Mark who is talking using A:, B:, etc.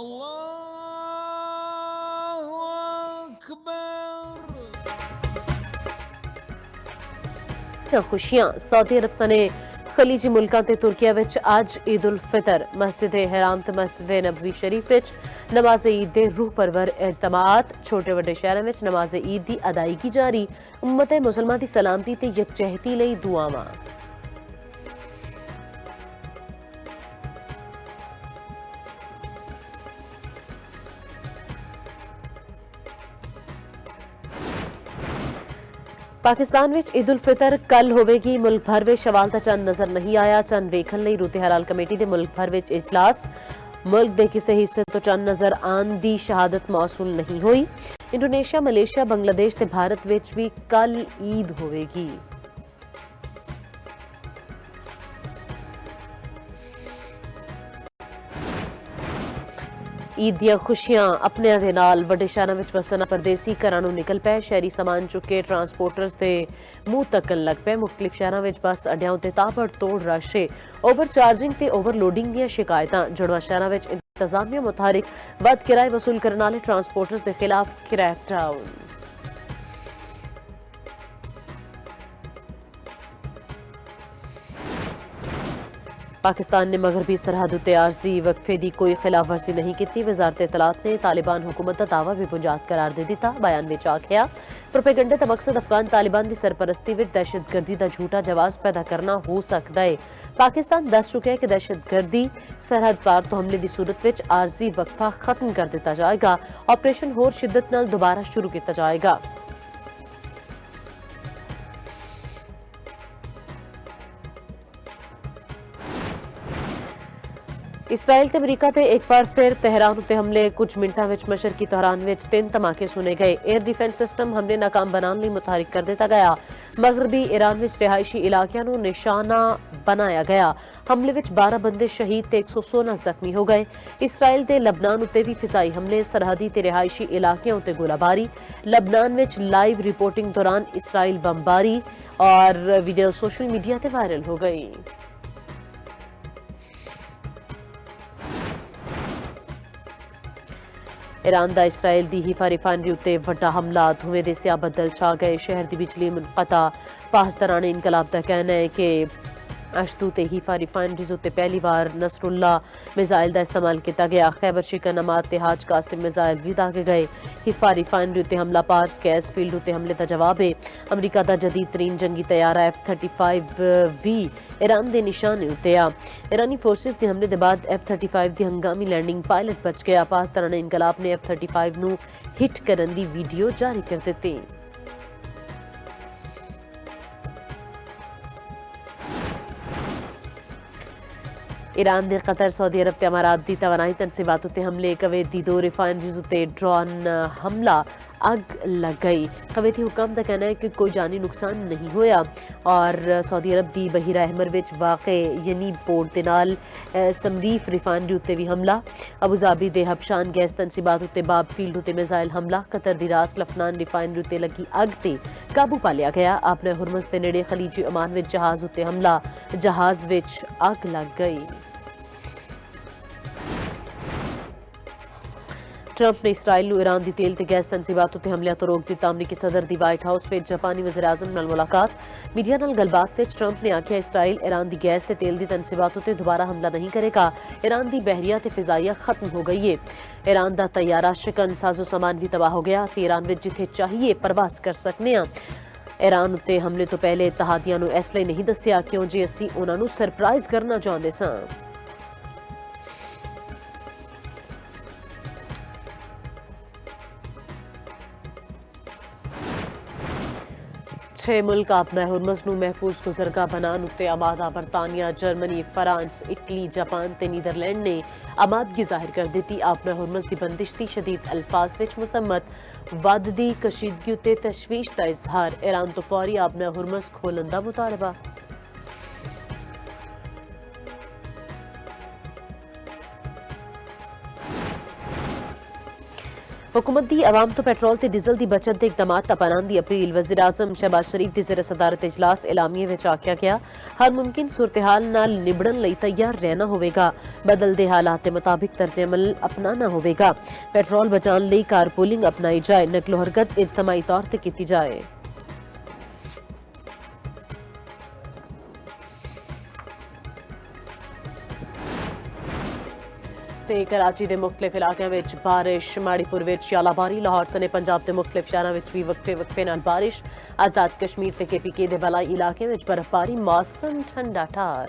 A: अल्लाहु अकबर।
B: खुशियां सऊदी अरब सने खलीजी मुल्कां ते तुर्किया विच अज ईद उल फितर मस्जिद हराम ते मस्जिद नबवी शरीफ विच नमाज ईद दे रूह परवर इज्तमात छोटे वड्डे शहरां विच नमाज ईद दी अदायगी जारी उम्मत मुसलमान दी सलामती ते यकजहती लई दुआवां। पाकिस्तान विच ईद उल फितर कल होवेगी मुल्क भर में शवाल दा चंद नजर नहीं आया चंद वेखन लई रूते हलाल कमेटी दे मुल्क भर विच इजलास मुल्क दे किसे हिस्से तो चंद नजर आन दी शहादत मौसूल नहीं हुई इंडोनेशिया मलेशिया बांग्लादेश ते भारत विच भी कल ईद होवेगी। ईद ਦੀਆਂ खुशियां अपने दे नाल वड्डे शहरां विच वसना परदेसी घरां नूं निकल पए शहरी समान चुके ट्रांसपोर्टर्स दे मुंह तक्कन लग पए मुख्तलिफ शहरां विच बस अड्डियां उत्ते ताबड़ तोड़ रश है ओवर चार्जिंग ते ओवरलोडिंग दीआं शिकायतां जुड़वा शहरां विच इंतजामिया मुताबिक वध किराए वसूल करने वाले ट्रांसपोर्टर्स के खिलाफ क्रैकडाउन। पाकिस्तान ने मगरबी सरहद उत्ते आरजी वक्फे की कोई खिलाफ वर्जी नहीं की वजारत इतलात ने तालिबान हुकूमत का दावा भी बुनियाद करार दे दिता बयान में आखिया प्रोपेगंडे का मकसद अफगान तालिबान की सरपरस्ती में दहशतगर्दी का झूठा जवाब पैदा करना हो सकता है। पाकिस्तान दस चुका है कि दहशतगर्दी सरहद पार तो हमले की सूरत में आरजी वक्फा खत्म कर दिता जाएगा ऑपरेशन होर शिद्दत नाल दोबारा शुरू किया जाएगा। इसराइल ते अमरीका ते एक बार फिर तेहरान उत्ते हमले कुछ मिनटां विच मशरकी तेहरान विच 3 धमाके सुने गए एयर डिफेंस सिस्टम हमले नाकाम बनाने लई मुतहरिक कर दिता गया मगरबी ईरान विच रिहायशी इलाकियां नूं निशाना बनाया गया हमले विच 12 बंदे शहीद ते 116 जख्मी हो गए। इसराइल ते लबनान उत्ते भी फिजाई हमले सरहदी ते रिहायशी इलाकियां उत्ते गोलाबारी लबनान विच लाइव रिपोर्टिंग दौरान इसराइल बमबारी और वीडियो सोशल मीडिया ते वायरल हो गई। ईरान दा इसराइल दी हिफा रिफाइनरी उत्ते वड्डा हमला धुएं दे स्या बदल छा गए शहर दी बिजली मुनक़ता पासदाराने इनकलाब दा कहना है कि अशतू ते हिफा रिफाइनरीज उत्ते पहली बार नसरुल्ला मिसाइल का इस्तेमाल किया गया खैबर शिकन अमाद ते हाज कासिम मिसाइल भी दागे गए हिफा रिफाइनरी उत्ते हमला पार्स गैस फील्ड उत्ते हमले का जवाब है अमरीका का जदीद तरीन जंगी तैयारा F-35V ईरान के निशाने उत्ते आ ईरानी फोर्सेस के हमले के बाद F-35 की हंगामी लैंडिंग पायलट बच गया पासदाराने इनकलाब ने F-35 नूं हिट करने की वीडियो जारी कर दी। ईरान ने कतर सऊदी अरब ते अमारात दी तवानाई तनसीबात उत्ते हमले कवैत दी 2 रिफाइनरीज उत्ते ड्रोन हमला अग लग गई कवैती हुकाम का कहना है कि कोई जानी नुकसान नहीं होया और सऊदी अरब दी बहीरा अहमर विच वाक़े यनी पोर्ट दे नाल समरीफ रिफाइनरी उत्ते भी हमला अबूधाबी दे हबशान गैस तनसीबात उत्ते बाब फील्ड उत्ते मिसाइल हमला कतर दी रास लफनान रिफाइनरी उत्ते लगी अग ते काबू पा लिया गया अपने हुरमस दे नेड़े खलीजी ओमान विच जहाज उत्ते हमला जहाज विच अग लग गई। ट्रंप ने इसराइल नूं ईरान दी तेल ते गैस तनसीबात उत्ते हमलियां तो रोक दिता अमरीकी सदर दी व्हाइट हाउस विच जापानी वज़ीर आज़म नाल मुलाकात मीडिया नाल गलबात विच ट्रंप ने आखिया इसराइल ईरान दी गैस ते तेल दी तनसीबात उत्ते दोबारा हमला नहीं करेगा ईरान दी बहरिया ते फिजाइया खत्म हो गई है ईरान दा तैयारा शिकन साजो सामान भी तबाह हो गया असीं ईरान विच जिथे चाहिए परवास कर सकने आ ईरान उत्ते हमले तो पहले इत्तहादियां नूं इसलिए नहीं दस्सिया क्यों जे असीं उन्हां नूं सरप्राइज करना चाहुंदे सां। छह मुल्क अपना हुरमस नूं महफूज गुजरगा बनाने उत्ते आमादा बरतानिया जर्मनी फ्रांस इटली जापान ते नीदरलैंड ने आमादगी जाहिर कर दी अपना हुरमस की बंदिश की शदीद अल्फाज विच मुसम्मत वधदी कशीदगी उत्ते तशवीश का इजहार ईरान तो फौरी अपना हुरमस खोलन दा मुतालबा। हुकूमत दी आवाम तो पेट्रोल ते डीजल दी बचत दे इकदामात अपनाने दी अपील। वज़ीर आज़म शहबाज शरीफ दी ज़ेर सदारत इजलास एलामिये विच आख्या गया हर मुमकिन सूरत-हाल नाल निबड़न लई तैयार रहना होवेगा। बदलदे हालात दे मुताबिक तर्ज अमल अपनाना होवेगा। पेट्रोल बचाने लई कारपूलिंग अपनाई जाए, नकलो हरकत इज्तमाई तौर ते कीती जाए। ते कराची के मुख्तलिफ इलाकों में बारिश, माड़ीपुर में यालाबारी, लाहौर सने पंजाब के मुख्तलिफ शहरों में भी वक्फे वक्फे नाल बारिश। आजाद कश्मीर ते KPK के बलाई इलाके में बर्फबारी, मौसम ठंडा ठार।